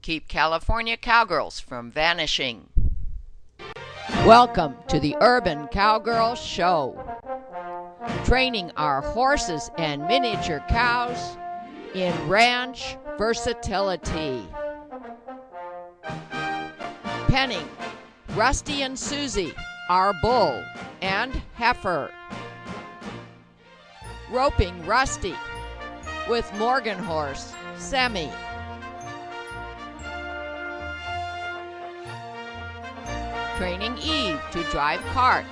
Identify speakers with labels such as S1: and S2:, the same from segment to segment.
S1: keep California cowgirls from vanishing.
S2: Welcome to the Urban Cowgirl Show, training our horses and miniature cows in ranch versatility. Penning Rusty and Suzie, our bull and heifer. Roping Rusty with Morgan horse Semi. Training Eve to drive cart.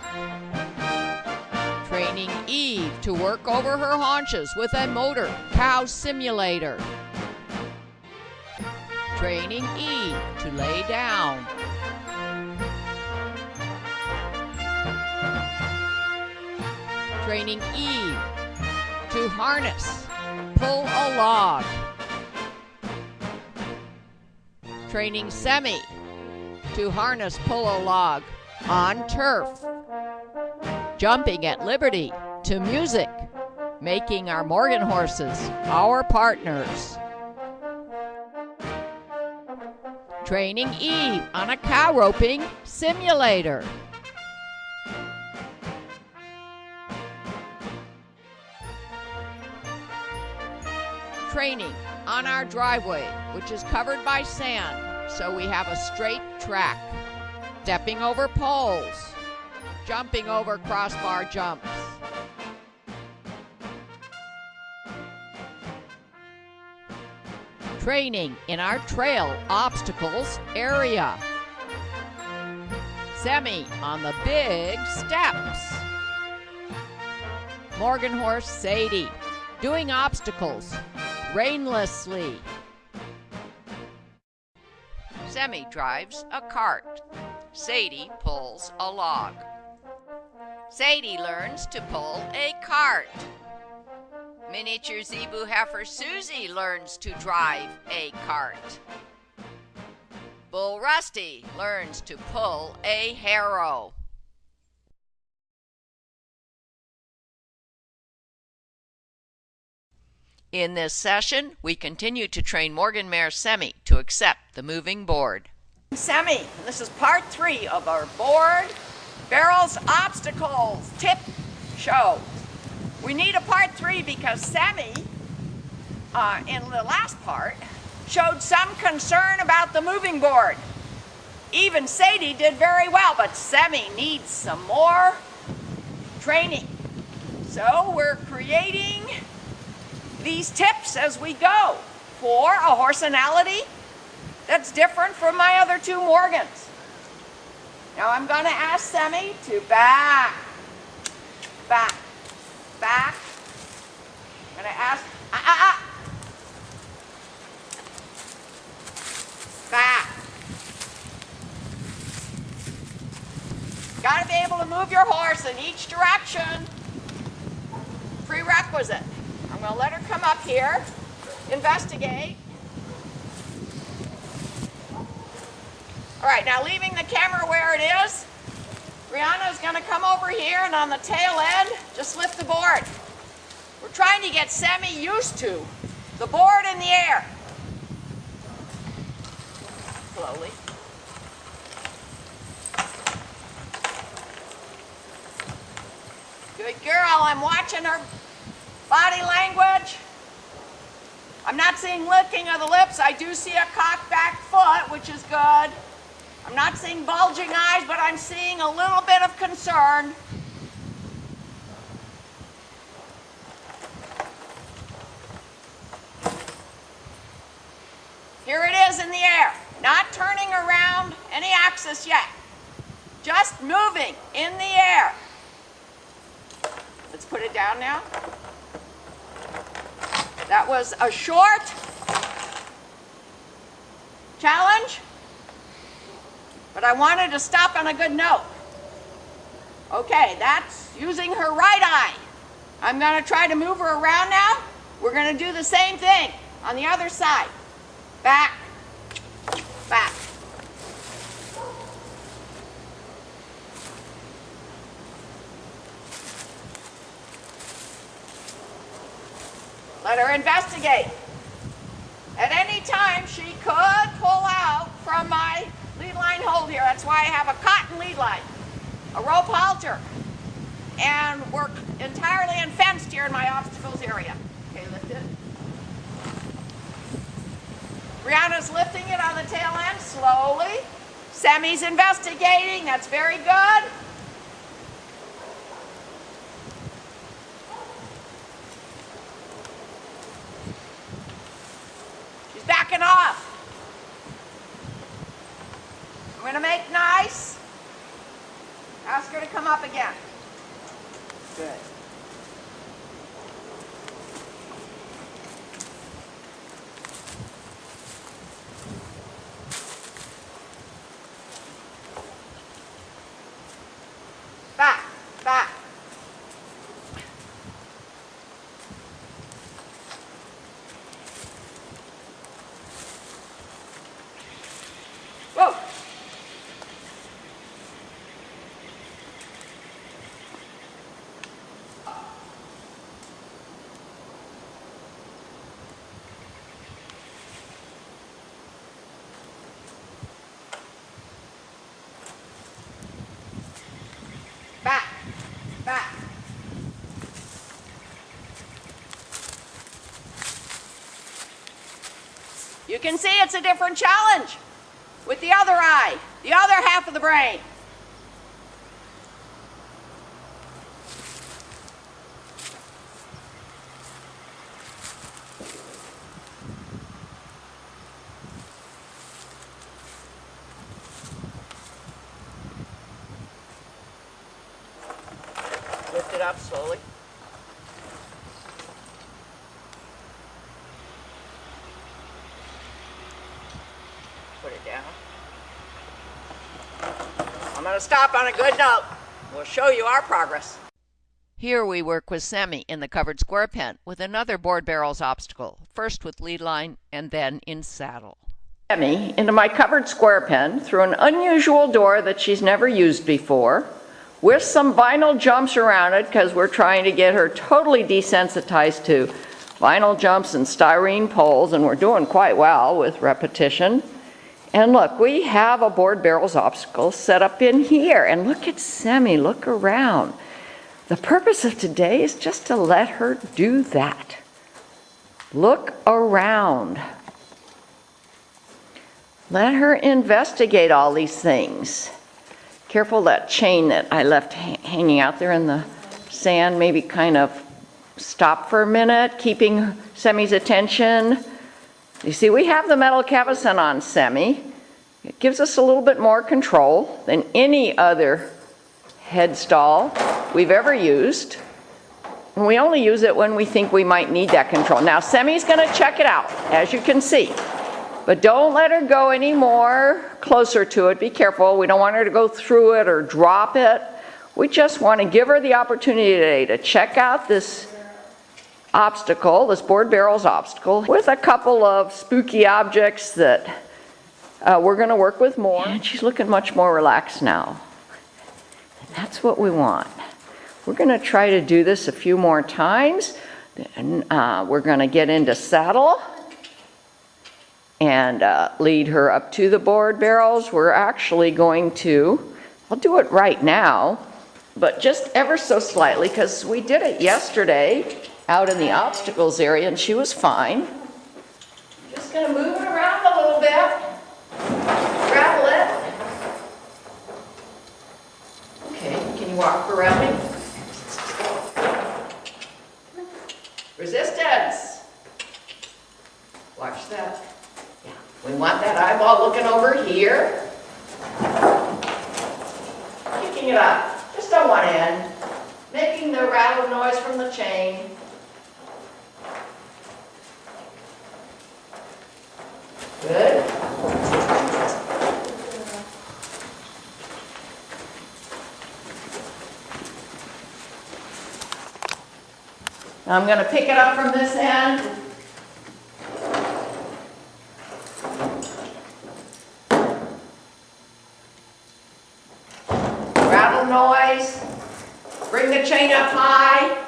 S2: Training Eve to work over her haunches with a motor cow simulator. Training Eve to lay down. Training Eve to harness, pull a log. Training Semi to harness, pull a log on turf. Jumping at liberty to music, making our Morgan horses our partners. Training Eve on a cow roping simulator. Training on our driveway, which is covered by sand, so we have a straight track. Stepping over poles, jumping over crossbar jumps. Training in our trail obstacles area. Semi on the big steps. Morgan horse Sadie doing obstacles rainlessly.
S1: Semi drives a cart. Sadie pulls a log. Sadie learns to pull a cart. Miniature zebu heifer Suzie learns to drive a cart. Bull Rusty learns to pull a harrow. In this session, we continue to train Morgan mare Semi to accept the moving board.
S3: Semi, this is part 3 of our board barrels obstacles tip show. We need a part 3 because Semi, in the last part, showed some concern about the moving board. Even Sadie did very well, but Semi needs some more training. So we're creating these tips as we go for a horsenality that's different from my other 2 Morgans. Now I'm going to ask Semi to back. I'm going to ask, back. Got to be able to move your horse in each direction. Prerequisite. I'm going to let her come up here, investigate. All right, now leaving the camera where it is, Brianna's going to come over here and on the tail end, just lift the board. We're trying to get Semi used to the board in the air. Slowly. Good girl, I'm watching her body language. I'm not seeing licking of the lips. I do see a cocked back foot, which is good. I'm not seeing bulging eyes, but I'm seeing a little bit of concern. Here it is in the air, not turning around any axis yet. Just moving in the air. Let's put it down now. That was a short challenge, but I wanted to stop on a good note. Okay, that's using her right eye. I'm going to try to move her around now. We're going to do the same thing on the other side. Back, back. Let her investigate. At any time, she could pull out from my lead line hold here. That's why I have a cotton lead line, a rope halter, and we're entirely unfenced here in my obstacles area. Okay, lift it. Brianna's lifting it on the tail end slowly. Semi's investigating. That's very good. She's backing off. I'm going to make nice. Ask her to come up again. Good. Back, back. Whoa. Back, back. You can see it's a different challenge with the other eye, the other half of the brain. Lift it up slowly. Put it down. I'm going to stop on a good note. We'll show you our progress.
S2: Here we work with Semi in the covered square pen with another board barrels obstacle, first with lead line and then in saddle.
S3: Demi into my covered square pen through an unusual door that she's never used before, with some vinyl jumps around it because we're trying to get her totally desensitized to vinyl jumps and styrene poles, and we're doing quite well with repetition. And look, we have a board barrels obstacle set up in here, and look at Semi, look around. The purpose of today is just to let her do that. Look around. Let her investigate all these things. Careful that chain that I left hanging out there in the sand, maybe kind of stop for a minute, keeping Semi's attention. You see, we have the metal cavesson on Semi. It gives us a little bit more control than any other head stall we've ever used. And we only use it when we think we might need that control. Now, Semi's going to check it out, as you can see. But don't let her go any more closer to it. Be careful. We don't want her to go through it or drop it. We just want to give her the opportunity today to check out this obstacle, this board barrels obstacle, with a couple of spooky objects that we're going to work with more. And she's looking much more relaxed now. And that's what we want. We're going to try to do this a few more times. Then we're going to get into saddle and lead her up to the board barrels. We're actually going to, I'll do it right now, but just ever so slightly, because we did it yesterday out in the obstacles area and she was fine. Just going to move it around a little bit, travel it. Okay, can you walk around me? Resistance. Watch that. Yeah, we want that eyeball looking over here. Kicking it up, just on one end. Making the rattle noise from the chain. Good. Now I'm going to pick it up from this end. Rattle noise. Bring the chain up high.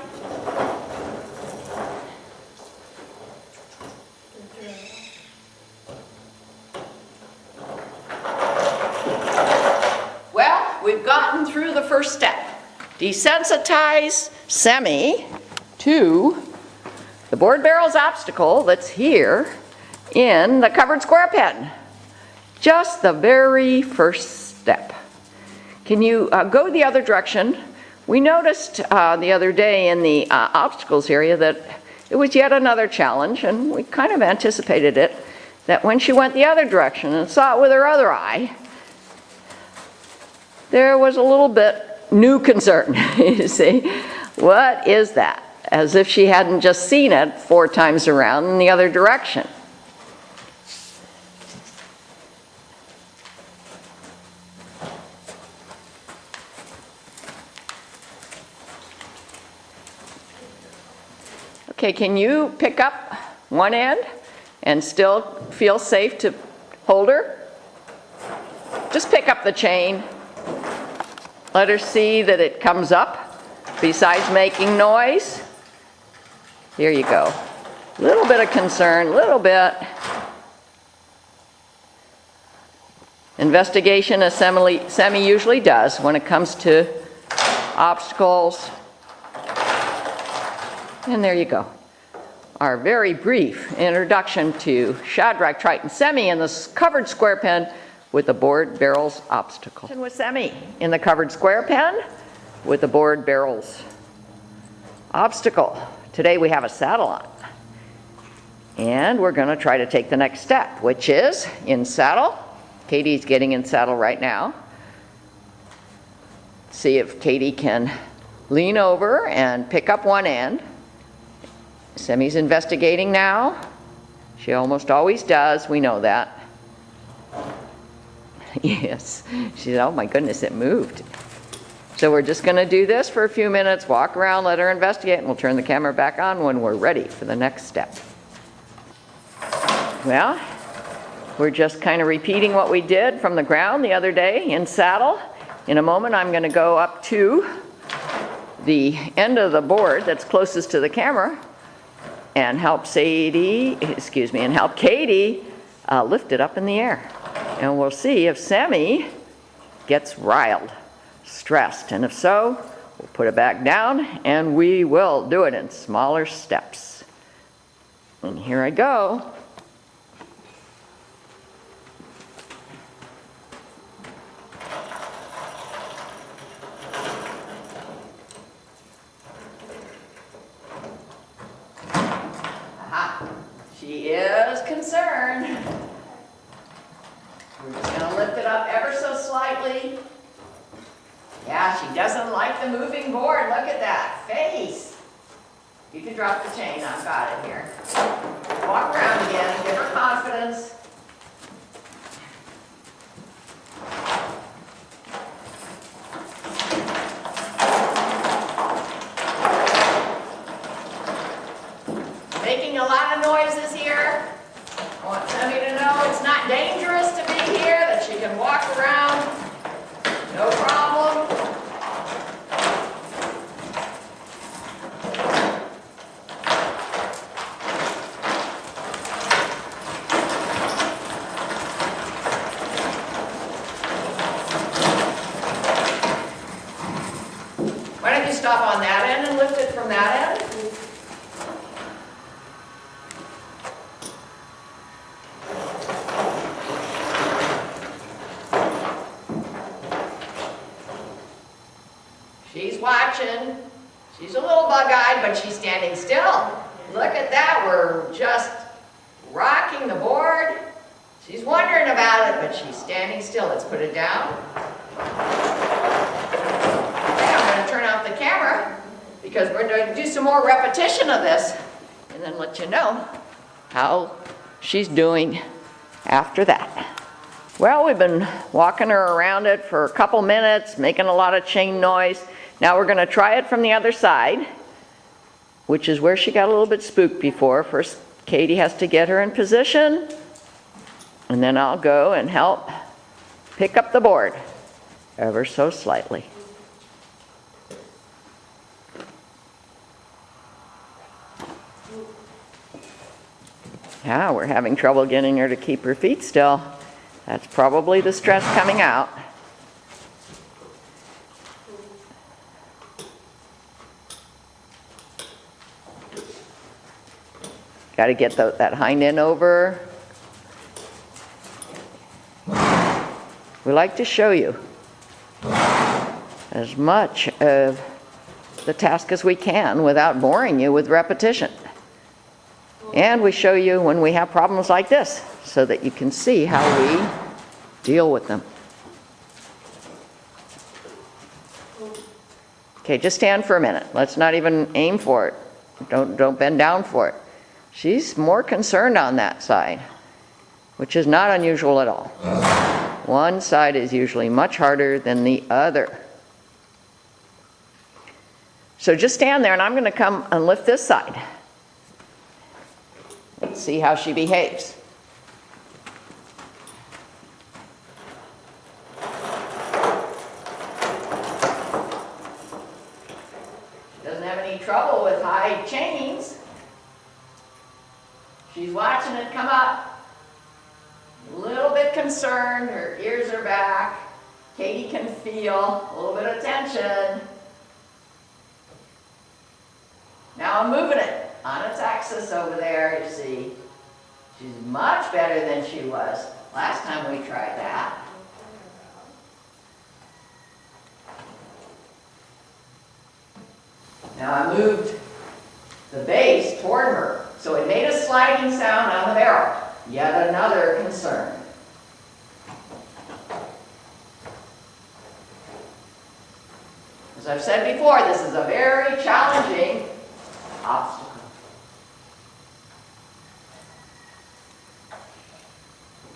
S3: desensitize Semi to the board barrels obstacle that's here in the covered square pen. Just the very first step. Can you go the other direction? We noticed the other day in the obstacles area that it was yet another challenge, and we kind of anticipated it, that when she went the other direction and saw it with her other eye, there was a little bit new concern. You see, what is that? As if she hadn't just seen it 4 times around in the other direction. Okay, can you pick up one end and still feel safe to hold her? Just pick up the chain. Let her see that it comes up besides making noise. Here you go. A little bit of concern, a little bit. Investigation, as Semi usually does when it comes to obstacles. And there you go. Our very brief introduction to Shadrach, Triton, Semi in the covered square pen with the board barrels obstacle. And with Semi in the covered square pen with the board barrels obstacle. Today we have a saddle on. And we're going to try to take the next step, which is in saddle. Katie's getting in saddle right now. See if Katie can lean over and pick up one end. Semi's investigating now. She almost always does, we know that. Yes, she said, oh my goodness, it moved. So we're just going to do this for a few minutes, walk around, let her investigate, and we'll turn the camera back on when we're ready for the next step. Well, we're just kind of repeating what we did from the ground the other day in saddle. In a moment, I'm going to go up to the end of the board that's closest to the camera and help Katie lift it up in the air. And we'll see if Semi gets riled, stressed, and if so, we'll put it back down and we will do it in smaller steps. And here I go. She is concerned. We're just going to lift it up ever so slightly. Yeah, she doesn't like the moving board. Look at that face. You can drop the chain. I've got it here. Walk around again and give her confidence. Making a lot of noises here. I want Demi to know it's not dangerous to be here, that she can walk around, no problem. Why don't you stop on that end and lift it from that end? She's watching. She's a little bug-eyed, but she's standing still. Look at that. We're just rocking the board. She's wondering about it, but she's standing still. Let's put it down. Okay, I'm going to turn off the camera because we're going to do some more repetition of this and then let you know how she's doing after that. Well, we've been walking her around it for a couple minutes, making a lot of chain noise. Now we're going to try it from the other side, which is where she got a little bit spooked before. First, Katie has to get her in position, and then I'll go and help pick up the board ever so slightly. Yeah, we're having trouble getting her to keep her feet still. That's probably the stress coming out. Got to get that hind end over. We like to show you as much of the task as we can without boring you with repetition. And we show you when we have problems like this so that you can see how we deal with them. Okay, just stand for a minute. Let's not even aim for it. Don't bend down for it. She's more concerned on that side, which is not unusual at all. One side is usually much harder than the other. So just stand there, and I'm going to come and lift this side. Let's see how she behaves. She doesn't have any trouble with high chains. She's watching it come up. A little bit concerned. Her ears are back. Katie can feel a little bit of tension. Now I'm moving it on its axis over there, you see. She's much better than she was last time we tried that. Now I moved the base toward her, so it made a sliding sound on the barrel. Yet another concern. As I've said before, this is a very challenging obstacle.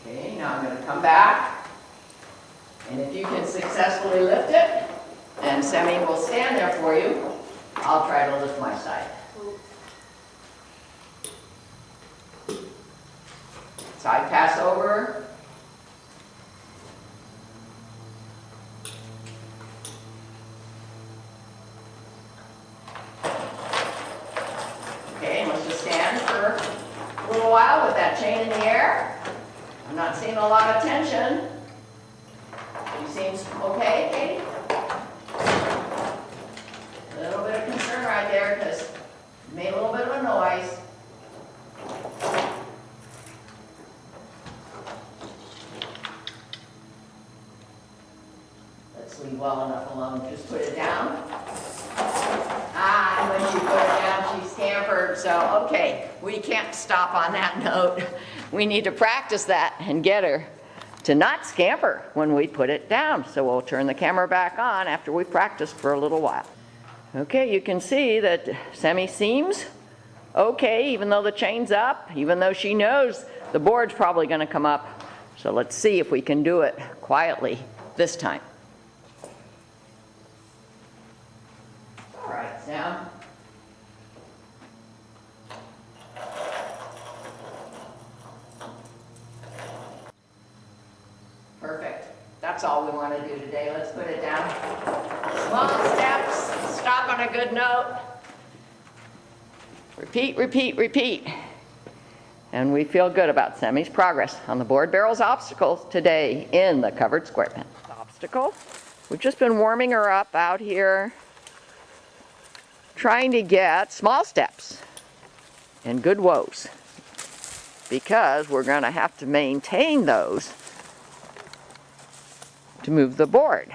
S3: Okay, now I'm going to come back, and if you can successfully lift it, and Semi will stand there for you, I'll try to lift my side. Side pass over. Okay, let's just stand for a little while with that chain in the air. I'm not seeing a lot of tension. You seem okay, Katie? A little bit of concern right there because you made a little bit of a noise. Let's leave well enough alone. Just put it down. And when she put it down, she scampered. So, okay, we can't stop on that note. We need to practice that and get her to not scamper when we put it down. So we'll turn the camera back on after we practiced for a little while. Okay, you can see that Semi seems okay, even though the chain's up, even though she knows the board's probably going to come up. So let's see if we can do it quietly this time. All right, Sam. Perfect. That's all we want to do today. Let's put it down. Small steps. Stop on a good note. Repeat, repeat, repeat. And we feel good about Semi's progress on the board barrels obstacles today in the covered square pen. Obstacle. We've just been warming her up out here, trying to get small steps and good woes, because we're going to have to maintain those to move the board.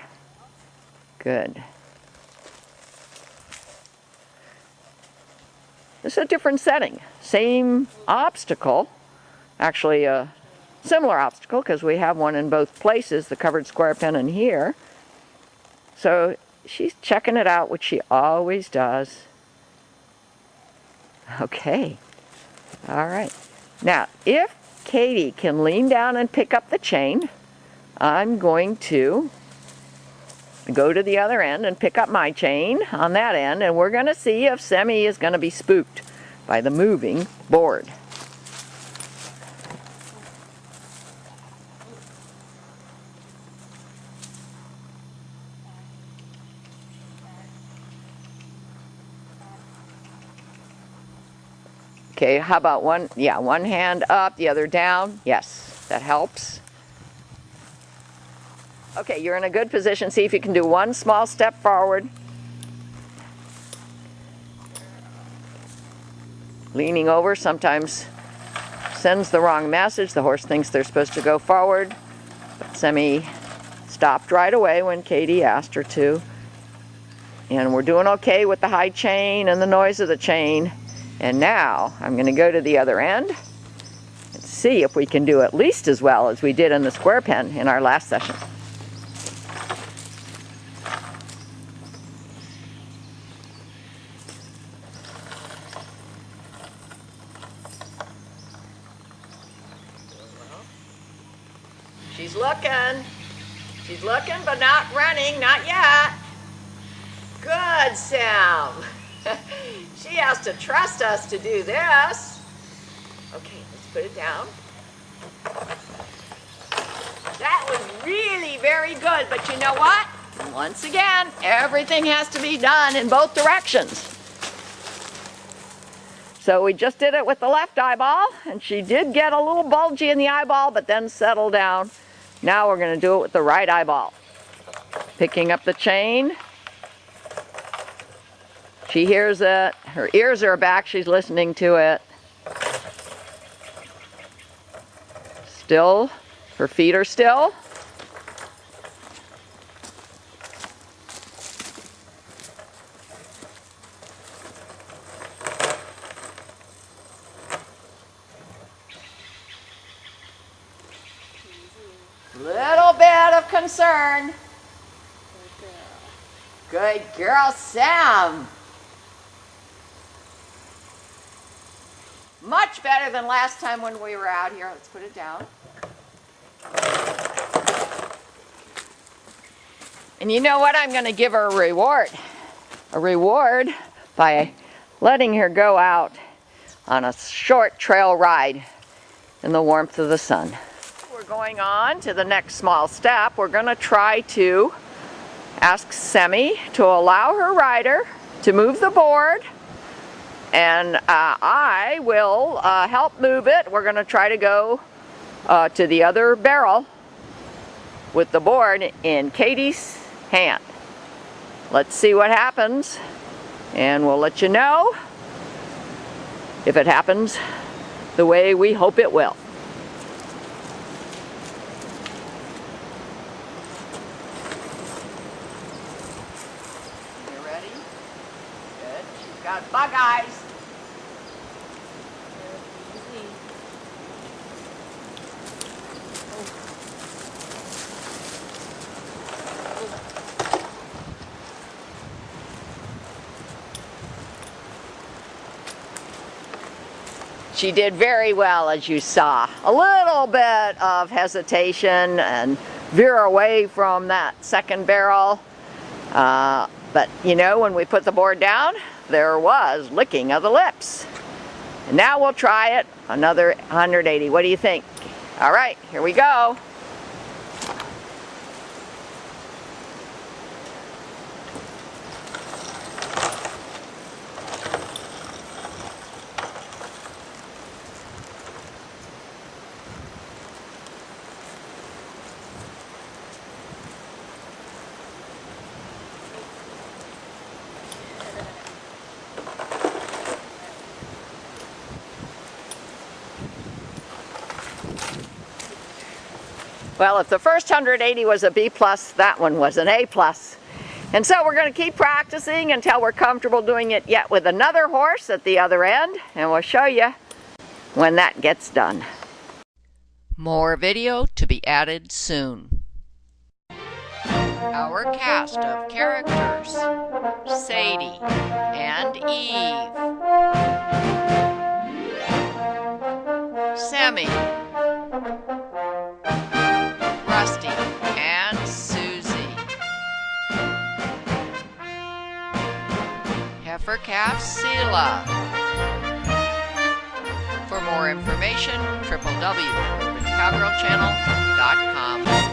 S3: Good. This is a different setting. Same obstacle, actually a similar obstacle because we have one in both places, the covered square pen and here. So she's checking it out, which she always does. Okay. All right. Now, if Katie can lean down and pick up the chain, I'm going to go to the other end and pick up my chain on that end, and we're going to see if Semi is going to be spooked by the moving board. Okay, how about one hand up, the other down? Yes, that helps. Okay, you're in a good position. See if you can do one small step forward. Leaning over sometimes sends the wrong message. The horse thinks they're supposed to go forward, but Semi stopped right away when Katie asked her to. And we're doing okay with the high chain and the noise of the chain. And now I'm going to go to the other end and see if we can do at least as well as we did in the square pen in our last session. She's looking. She's looking, but not running, not yet. Good, Sam. She has to trust us to do this. Okay, let's put it down. That was really very good, but you know what? Once again, everything has to be done in both directions. So we just did it with the left eyeball, and she did get a little bulgy in the eyeball, but then settle down. Now we're going to do it with the right eyeball. Picking up the chain. She hears it. Her ears are back. She's listening to it. Still. Her feet are still. Little bit of concern. Good girl, Sam. Much better than last time when we were out here. Let's put it down. And you know what? I'm going to give her a reward. A reward by letting her go out on a short trail ride in the warmth of the sun. We're going on to the next small step. We're going to try to ask Semi to allow her rider to move the board, and I will help move it. We're going to try to go to the other barrel with the board in Katie's hand. Let's see what happens, and we'll let you know if it happens the way we hope it will. Got bug eyes. She did very well, as you saw. A little bit of hesitation and veer away from that second barrel. But you know, when we put the board down, there was licking of the lips. And now we'll try it another 180. What do you think? All right, here we go. Well, if the first 180 was a B+, that one was an A+. And so we're going to keep practicing until we're comfortable doing it yet with another horse at the other end, and we'll show you when that gets done.
S1: More video to be added soon. Our cast of characters: Sadie and Eve, Semi, Rusty and Suzie, heifer calf Sela. For more information, www.cowgirlchannel.com.